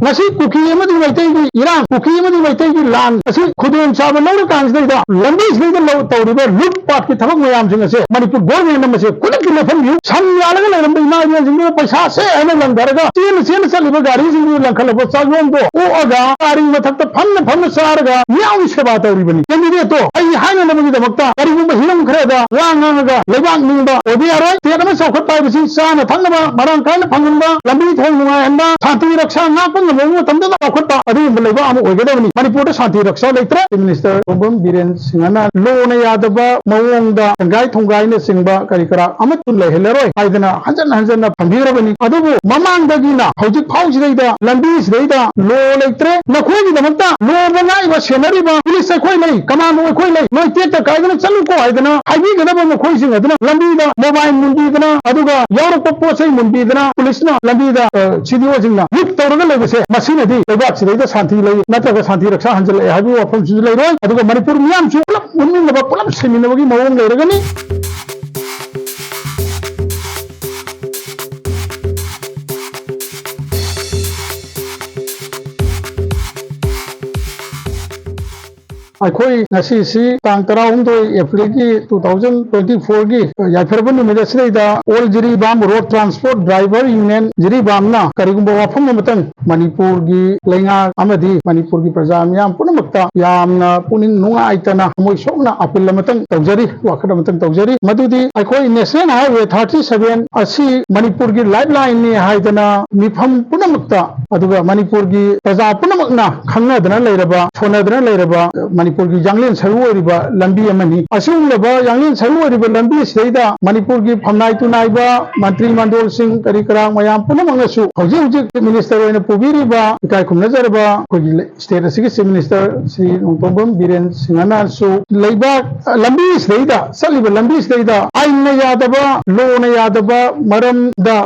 ngasi kuki amadi maitai gi irang kuki amadi maitai gi lan asi khudem chaba lawra kangsdai da lambi sida law tawriba lut pat ki thabak mayam sing ase manipur government na mase kudak ki lafam yu sam yalaga la lambi ma ya sing paisa se ana lang daraga sen saliba gari sing lang khala bo chagom do o aga ari mathak ta pham saraga yaw seba tawribani kemi to ai haina namagi da makta ari gumba hilam khreada langaga lebak ningba odi arai te na sokhat pai bisi sana thangba marang kaina phangba lambi thong nungai anda shanti raksha na pun mo tamda da khotba adu leba am oigedawni manipur da shanti raksha leitre minister Tombam Biren Singhana lo na yadaba mawongda tangai thongai na singba kari kara amatun leheleroi haidana hanjan na phambirabani adubu mamangdagi na hojik phausidaida lambi sidaida lo leitre na khogi damakta lo bangai ba senari ba police khoi lei command khoi lei noi teta kaidana chalu ko haidana haigi gadaba mo khoi sing adana lambi da mobile mundi dana aduga yorop posai mundi dana police na lambi da CDO singna yuk tawraga lebase masinadi lebak sidaida shanti lei natraga shanti raksha hanjal habi wafam su lei roi aduga manipur miyam su pulap munni pulap seminabagi mawong leiragani अखोई नसीसी तांग तराहुंदोई April की 2024 की याफरबन निमिदा सिदा all Jiribam road transport driver union जिरीबामना करिगुंबा वाफम मतंग मणिपुर की लेंगा अमदी मणिपुर की प्रजा मियाम पुनमक्ता यामना पुनिंग नुंगाइतना मोय सोना अपील मतंग तौजरी वाखड मतंग तौजरी मदुदी अखोई नेशनल हाईवे 37 असि मणिपुर की लाइफलाइन नि हाइदना मिफम पुनमक्ता अदुगा मणिपुर की प्रजा पुनमक्ना खंगदना लेरबा फोनदना लेरबा मणिपुर की यांगलेन सरुवरिबा लंबी अमनी असुंगलबा यांगलेन सरुवरिबा लंबी सिदा मणिपुर की फमनाई तुनाइबा मंत्री मंडल सिंह करिकरा मयाम पुनमंगसु हौजिक हौजिक मिनिस्टर ओइना पुबिरिबा इकाय खुमनजरबा कोगी स्टेट असि चीफ मिनिस्टर श्री नोंतोंबम बिरेन सिंहना सु लेबा लंबी सिदा सलिबा लंबी सिदा आइन यादबा लो यादबा मरम दा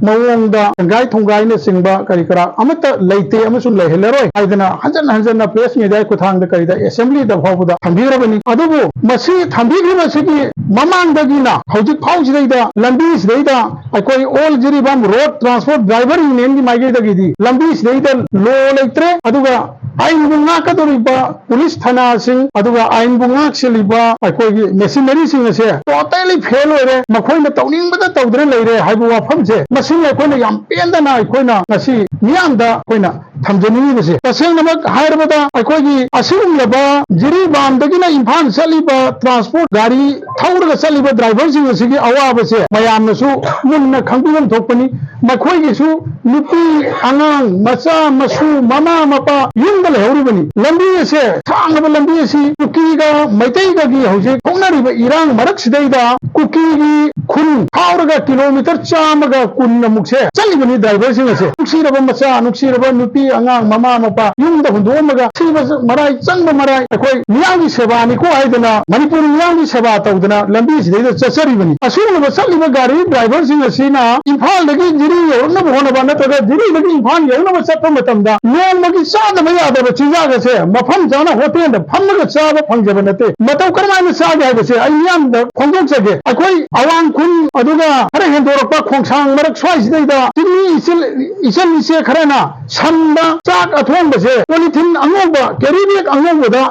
मवोंगदा गाय थोंगाय ने सिंबा करिकरा अमत लेते अमसु लेहलरोय आइदना हंजन प्रेस मीडिया खुथांग करिदा असेंबली दा फावदा थंबीरबनी अदुबो मसी थंबीरबसगी ममांगदगिना हौजिक फाउजिदा लंबी सिदा अकोई all Jiribam road transport driver union की माइगेदगी लंबी सिदा लो लेत्रे अदुगा आइन बुंगा कदोरिबा पुलिस थाना सिंह अदुगा आइन बुंगा सेलिबा अकोई मेसिनरी सिंह से टोटली फेल होरे मखोइना तौनिंगबदा तौद्रे लेरे हाइबु वाफम से मसिन अकोइना याम पेंदना अकोइना ngasi मियामदा अकोइना थमजनिबे से तसेंगनमक हायरबदा अकोई असिंगलबा जिरीबामदगिना इम्फाल चलिबा ट्रांसपोर्ट गाड़ी थौरगा चलिबा ड्राइवर सिंह सिगी अवाबसे मयामनसु मुन्ना खंगबिगम थोकपनी मखोइगिसु नुपी अंगांग मचा मसु ममा मपा युंगल हेउरिबनी लंबी से थांगबा लंबी से कुकीगा मैतैगगी हौजे खोंनारिबा इरांग मरक सिदैदा कुकीगी खुन थौरगा किलोमीटर चामगा कुन मुक्से चलिबनी ड्राइवर सिंह से नुक्सीरबा मचा नुक्सीरबा नुपी अंगांग ममा मपा युंगदा हुंदोमगा सिबस मराई चंग मराई अकोई मियागी सेवानी को आइदना मणिपुर मियागी सेवा तौदना लंबी सिदैदा चचरिबनी असुलबा चलिबा गाड़ी ड्राइवर सिंह सिना इम्फाल दगी जिरी योरनब होनबा नतगा जिरी दगी इम्फाल योरनब चप्पा मतमदा नोंमगी चादबा यादबा चिजागा से मफम जाना होटेल दा फमगा चाबा फंगजबा नते मतौ करमायना चागे हाइबसे आई मियाम दा खोंगोक सगे अकोई अवांग खुन अदुगा खरे हेंदोरपा खोंसांग मरक स्वाइ सिदैदा तिनी इसल इसे खरेना संबा चाक अथोंबसे पोलिथिन अंगोबा केरीबेक अंगोबदा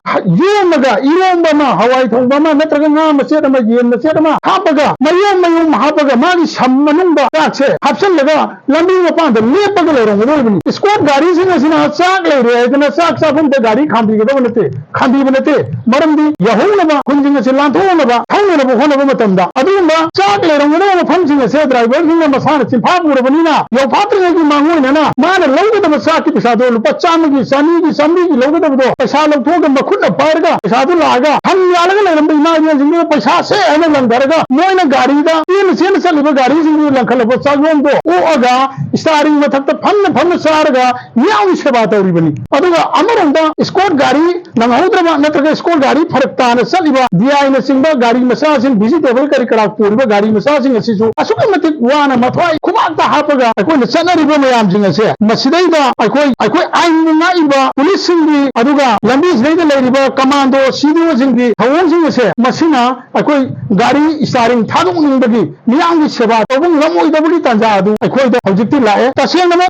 योमगा इरोंबमा हवाई थोंबमा नत्रगा nga मसेदमा येन मसेदमा हापगा मयोम हापगा मागी सम्मनुंबा चाकसे हापसलगा लंबी मपांद लेपगा लेरंगदोबनी स्क्वाड गाड़ी सिंह सिना चाक लेरे आइदना चाक चाफुम ते गाड़ी खांबीबनते मरमदी यहोंगबा खुंजिंग से लांथोंगबा थांगनबा होनबा मतमदा अदुंबा चाक लेरंगदो मफम सिंह से ड्राइवर सिंह मसाना चिंफा पुरबनीना यौफात्रगी मांगोइना माना लौगदबा चाक की पैसादो लुपा चामगी सानी की लौगदबदो पैसा लौथोगा मखुद पारगा पैसादो लागा हम यालगा लेरंबा इमाजिन सिंह पैसा से एने लंगरगा मोइना गाड़ीदा तीन सेन चलिबा गाड़ी सिंह लंखलबा चागोंदो ओ अगा स्टारिंग मथक्ता फन्न सारगा मियावी सेवा तौरिबनी अदुगा अमरंदा स्कोर गाड़ी नंगहौद्रबा नत्रगा स्कोर गाड़ी फरकताना चलिबा दियाइना सिंबा गाड़ी मसासिन विजिटेबल करी करा पुरबा गाड़ी मसासिन असिसु असुक मतिक वाना मथवाई खुबाता हापगा अकोइना चनरिबा मयाम सिंह से मसिदैदा अको ꯑꯩꯈꯣꯏ ꯑꯥꯏꯟꯅ ꯉꯥꯛꯏꯕ ꯄꯨꯂꯤꯁꯁꯤꯡꯒꯤ ꯑꯗꯨꯒ ꯂꯝꯕꯤꯁꯤꯗꯩꯗ ꯂꯩꯔꯤꯕ ꯀꯃꯥꯟꯗꯣ ꯁꯤꯗꯤꯑꯣꯁꯤꯡꯒꯤ ꯊꯧꯑꯣꯡꯁꯤꯡ ꯑꯁꯦ ꯃꯁꯤꯅ ꯑꯩꯈꯣꯏ ꯒꯥꯔꯤ ꯁ꯭ꯇꯥꯔꯤꯡ ꯊꯥꯗꯣꯛꯅꯤꯡꯕꯒꯤ ꯃꯤꯌꯥꯝꯒꯤ ꯁꯦꯕꯥ ꯇꯧꯕ ꯉꯝꯃꯣꯏꯗꯕꯒꯤ ꯇꯥꯟꯖꯥ ꯑꯗꯨ ꯑꯩꯈꯣꯏꯗ ꯍꯧꯖꯤꯛꯇꯤ ꯂꯥꯛꯑꯦ ꯇꯁꯦꯡꯅꯃꯛ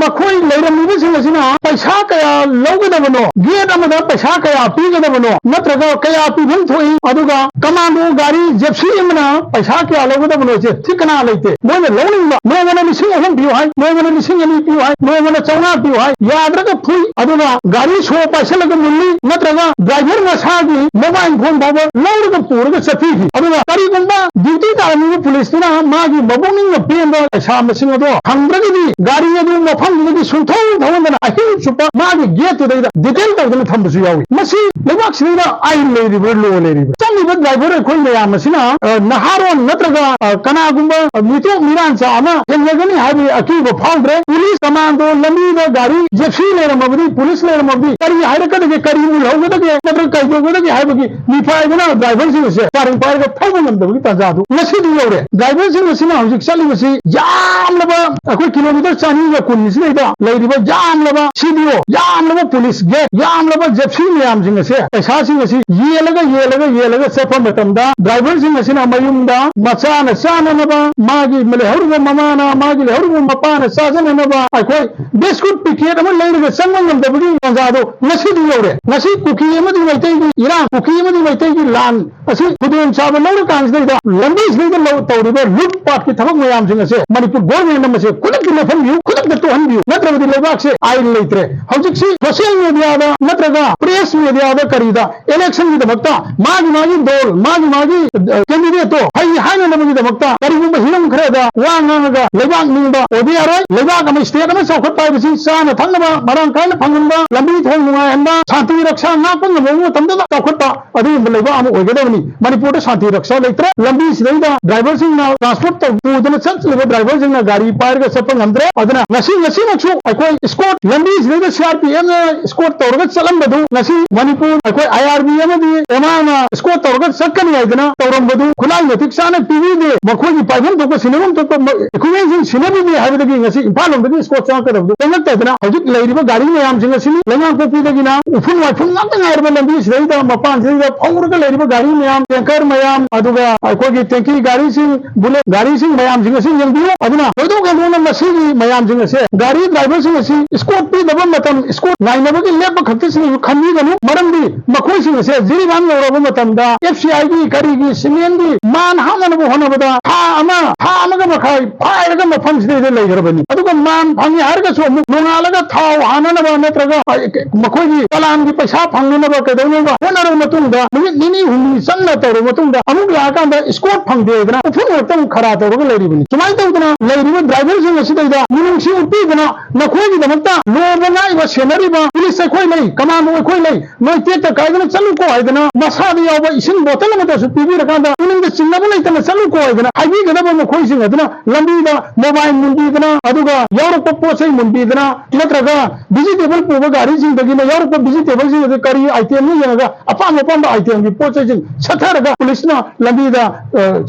ꯃꯈꯣꯏ ꯂꯩꯔꯝꯃꯤꯕꯁꯤꯡ ꯑꯁꯤꯅ ꯄꯩꯁꯥ ꯀꯌꯥ ꯂꯧꯒꯗꯕꯅꯣ ꯒꯦꯠ ꯑꯃꯗ ꯄꯩꯁꯥ ꯀꯌా ꯄꯤꯒꯗꯕꯅꯣ ꯅꯠꯇ꯭ꯔꯒ ꯀꯌꯥ ꯄꯤꯐꯝ ꯊꯣꯛꯏ ꯑꯗꯨꯒ ꯀꯃꯥꯟꯗꯣ ꯒꯥꯔꯤ ꯖꯦꯞꯁꯤ ꯑꯃꯅ ꯄꯩꯁꯥ ꯀꯌꯥ ꯂꯧꯒꯗꯕꯅꯣ ꯁꯦ ꯊꯤꯀꯅꯥ ꯂꯩꯇꯦ ꯃꯣꯏꯅ ꯂꯧꯅꯤꯡꯕ ꯅꯣꯡꯃꯅ 3,000 ꯄꯤꯌꯨ ꯍꯥꯏ ꯅꯣꯡꯃꯅ 2,000 ꯄꯤꯌꯨ ꯍꯥꯏ ꯅꯣꯡꯃꯅ 900 ꯄꯤꯌꯨ ꯍꯥꯏ ꯌꯥꯗ꯭ꯔꯒ ꯐꯨꯏ ꯑꯗꯨꯒ ꯒꯥꯔꯤ ꯁꯣ ꯄꯥꯏꯁꯜꯂꯒ ꯃꯨꯜꯂꯤ ꯅꯠꯇ꯭ꯔꯒ ꯗ꯭राꯏꯚꯔ ꯃꯁꯥꯒꯤ ꯃꯣꯕꯥꯏꯜ ꯐꯣꯟ ꯐꯥꯎꯕ ꯂꯧꯔꯒ ꯄꯨꯔꯒ ꯆꯠꯄꯤꯈꯤ ꯑꯗꯨꯒ ꯀꯔꯤꯒꯨꯝꯕ ꯗ꯭ꯌꯨꯇꯤ ꯇꯥꯔꯝꯃꯤꯕ ꯄꯨꯂꯤꯁꯇꯨꯅ ꯃꯥꯒꯤ ꯃꯕꯨꯛꯅꯤꯡꯅ ꯄꯦꯟꯕ ꯄꯩꯁꯥ ꯃꯁꯤꯡ ꯑꯗꯣ ꯐꯪꯗ꯭ꯔꯒꯗꯤ ꯒꯥꯔꯤ ꯑꯗꯨ ꯃꯐꯝꯗꯨꯗꯒꯤ ꯁꯨꯡꯊꯧ ꯊꯧꯍꯟꯗꯅ ꯑꯍꯤꯡ ꯆꯨꯞꯄ ꯃꯥꯒꯤ ꯒꯦꯠꯇꯨꯗꯩꯗ ꯗꯤꯇꯦꯟ ꯇꯧꯗꯅ ꯊꯝꯕꯁꯨ ꯌꯥꯎꯏ ꯃꯁꯤ ꯂꯩꯕꯥꯛꯁꯤꯗ ꯑꯥꯏꯟ ꯂꯩꯔꯤꯕ꯭ꯔꯥ ꯂꯣ ꯂꯩꯔꯤꯕ꯭ꯔꯥ ꯆꯪꯂꯤꯕ ꯗ꯭राꯏꯚꯔ ꯑꯩꯈꯣꯏ ꯃꯌꯥꯝ ꯑꯁꯤꯅ ꯅꯍꯥꯔꯣꯟ ꯅꯠꯇ꯭ꯔꯒ ꯀꯅꯥꯒꯨꯝꯕ ꯃꯤꯇꯣꯞ ꯃꯤꯔꯥꯟꯆꯥ ꯑꯃ ꯊꯦꯡꯅꯒꯅꯤ ꯍꯥꯏꯕꯒꯤ ꯑꯀꯤꯕ ꯐꯥꯎꯗ꯭रे ꯄꯨꯂꯤꯁ ꯀꯃꯥꯟꯗꯣ ꯂꯝꯕꯤꯗ ꯒꯥꯔꯤ ꯖꯦꯞꯁꯤ ꯂꯩꯔꯝꯃꯕꯗꯤ ꯄꯨꯂꯤꯁ ꯂꯩꯔꯝꯃꯕꯗꯤ ꯀꯔꯤ ꯍꯥꯏꯔꯛꯀꯗꯒꯦ ꯀꯔꯤ ꯃꯨꯜꯍꯧꯒꯗꯒꯦ ꯅꯠꯇ꯭ꯔꯒ ꯀꯩꯗꯧꯒꯗꯒꯦ ꯍꯥꯏꯕꯒꯤ ꯃꯤꯄꯥꯏꯕꯅ ꯗ꯭राꯏꯚꯔꯁꯤꯡ ꯑꯁꯦ ꯆꯥꯔꯤꯡ ꯄꯥꯏꯔꯒ ꯊꯧꯕ ꯉꯝꯗꯕꯒꯤ ꯇꯥꯟꯖꯥꯗꯨ ꯉꯁꯤꯗꯤ ꯌꯧꯔꯦ ꯗ꯭राꯏꯚꯔꯁꯤꯡ ꯑꯁꯤꯅ ꯍꯧꯖꯤꯛ ꯆꯠꯂꯤꯕꯁꯤ ꯌꯥꯝꯂꯕ ꯑꯩꯈꯣꯏ ꯀꯤꯂꯣꯃꯤꯇꯔ 220 ꯁꯤꯗꯩꯗ ꯂꯩꯔꯤꯕ ꯌꯥꯝꯂꯕ ꯁꯤꯗꯤꯑꯣ ꯌꯥꯝꯂꯕ ꯄꯨꯂꯤꯁ ꯒꯦꯠ ꯌꯥꯝꯂꯕ ꯖꯦꯞꯁꯤ ꯃꯌꯥꯝꯁꯤꯡ ꯑꯁꯦ ꯄꯩꯁꯥꯁꯤꯡ ꯑꯁꯤ ꯌꯦꯜꯂꯒ ꯆꯠꯄ ꯃꯇꯝꯗ ꯗ꯭राꯏꯚꯔꯁꯤꯡ ꯑꯁꯤꯅ ꯃꯌꯨꯝꯗ ꯃꯆꯥꯅ ꯆꯥꯅꯅꯕ मागी लेहरुबो ममाना मागी लेहरुबो मपाना चाजननबा अखोय बिस्कुट पैकेट अमा लेरगा चंगम ngमदबगी पंजादो नसिदि यौरे नसि कुकी अमदि मैतैगी इरान कुकी अमदि मैतैगी लान असि खुदेन चाबा लौर कांसदैदा लंबी सिदैदा लौ तौरिबा लुट पाट की थबक मयाम सिंग असे मणिपुर गवर्नमेंट नमसे खुदक लेफन बिउ खुदक दतो हन बिउ नत्रबदि लेबाक से आइन लेत्रे हौजिकसि सोशल मीडियादा नत्रगा प्रेस मीडियादा करीदा इलेक्शन की दमकता मागी दोल मागी कैंडिडेट तो हई हाइना नमगी दमकता करीगुंबा हिरम खरेदा वांगागा लेबाक निंबा ओबियारोय लेबाक अमा स्टेट अमा चौखट पाइबसि चाना थंगबा मरांग कायना फंगनबा लंबी थों नुंगाय हनबा शांति रक्षा नापन नमो तमदा चौखटपा अदु लेबा अमा ओइगदबनि मणिपुर शांति रक्षा लेत्रे लंबी सिदैदा ड्राइवर सिंह ना ट्रांसपोर्ट तौदना चलले ड्राइवर सिंह ना गाड़ी पाइरगा चप्प ngमद्रे अदना नसी मक्सु अखोय स्कोट लंबी सिदैदा सीआरपीएफ ना स्कोट तौरगा चलंबदु नसी मणिपुर अखोय आईआरबी अमदि एमाना स्कोट तौरगा चक्कनि आइदना तौरंबदु खुलाय नथिक साना पीवीदे मखोयगी पाइबम तो सिनेमा तो इक्विपमेंट सिनेमा भी हाइबदगी ngasi इम्फाल लोमदगी स्कोट चाकदबदु तंगतदना हजिक लैरिबा गाड़ी मयाम सिंग सिनि लंगा कोपीदगिना उफुन वाफुन ngata ngairबा लंबी सिदैदा मपान सिदैदा फौरगा लैरिबा गाड़ी मयाम टैंकर मयाम अदुगा अखोगी टैंकी गाड़ी सिंग बुलेट गाड़ी सिंग मयाम सिंग सिंग यंबियो अदुना होदो गदोना मसीगी मयाम सिंग से गाड़ी ड्राइवर सिंग सि स्कोट पी दबा मतम स्कोट नाइनबगी लेप खक्ति सिंग खन्नी गनु मरमदी मखोय सिंग से जिरिबान लौरबा मतमदा एफसीआई की करीगी सिमेंदी मान हामनबो होनबदा था अमगा मखाय फायरगा मफम सिदे लेगरबनी अदुगा मान फंगी हारगा सो नोंगालगा थाव हाननबा नत्रगा मखोयगी कलामगी पैसा फंगनबा कदौनबा होनर मतुंगा मिनिट निनी हुनी संना तौर मतुंगा अमुक लाकांदा स्कोट फंगदेदना उफुन वतम खरा तौरगा लेरिबनी सुमाय तौदना लेरिबा ड्राइवर सिंग सिदैदा मुनुंगसी उपिदना नखोयगी दमकता लोबना इबा सेनरिबा पुलिस खोय लई कमांडो खोय लई नोय तेत कायदना चलु को हायदना मसादि यावबा इसिन बोतल मदा सु पिबिरकांदा मुनुंग चिन्नबा लैतना चलु को हायदना हाइबिगदबा मखोय सिंग अदना लंबीदा मोबाइल मुंबीदना अदुगा यावरप पोसै मुंबीदना नत्रगा वेजिटेबल पुबा गाड़ी सिंगदगिना यावरप वेजिटेबल सिंग करी आइटम नि यंगा अपाम अपाम आइटम की पोसै सिंग सथरगा पुलिसना लंबीदा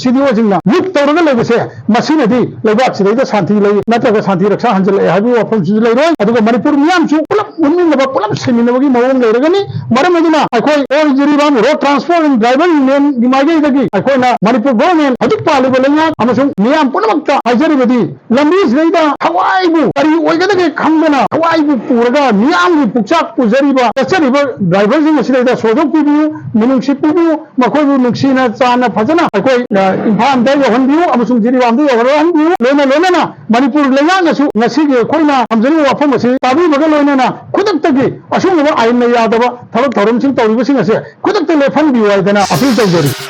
सिडिओ सिंगना लुट तौरगा लेबसे मसिनदि लेबाक सिदैदा शांति लै नत्रगा शांति रक्षा हंजल हाइबु वफम सिज लैरोय अदुगा मणिपुर मियाम सु पुलप मुनिनबा पुलप सेमिनबगी मवंग लैरगनी मरमदिना अखोय all Jiribam road transport and driver union गिमागेदगी अखोयना मणिपुर गवर्नमेंट हजिक पालिबा लेंगा अमसुंग मियाम पुनमक्ता हाइजरिबदी लंबी सिदैदा हवाईबु करी ओइगदगे खंगना हवाईबु पुरगा मियामगी पुचाक पुजरिबा तचरिबा ड्राइवर सिंग सिदैदा सोदोक पिबियु मिनुंगसि पिबियु मखोयबु नुक्सिना चाना फजना अखोय इम्फाल दा यहनबियु अमसुंग जिरिबाम दा यहनबियु लोना मणिपुर लेंगांगसु ngasiगी अखोयना हमजनि वाफम असे ताबिबगा लोइनाना खुदक्तगी असुंगबा आइन यादबा थबक थरमसिंग तौरिबसिंग असे खुदक्त लेफन बियु आइदना अपील तौजरी।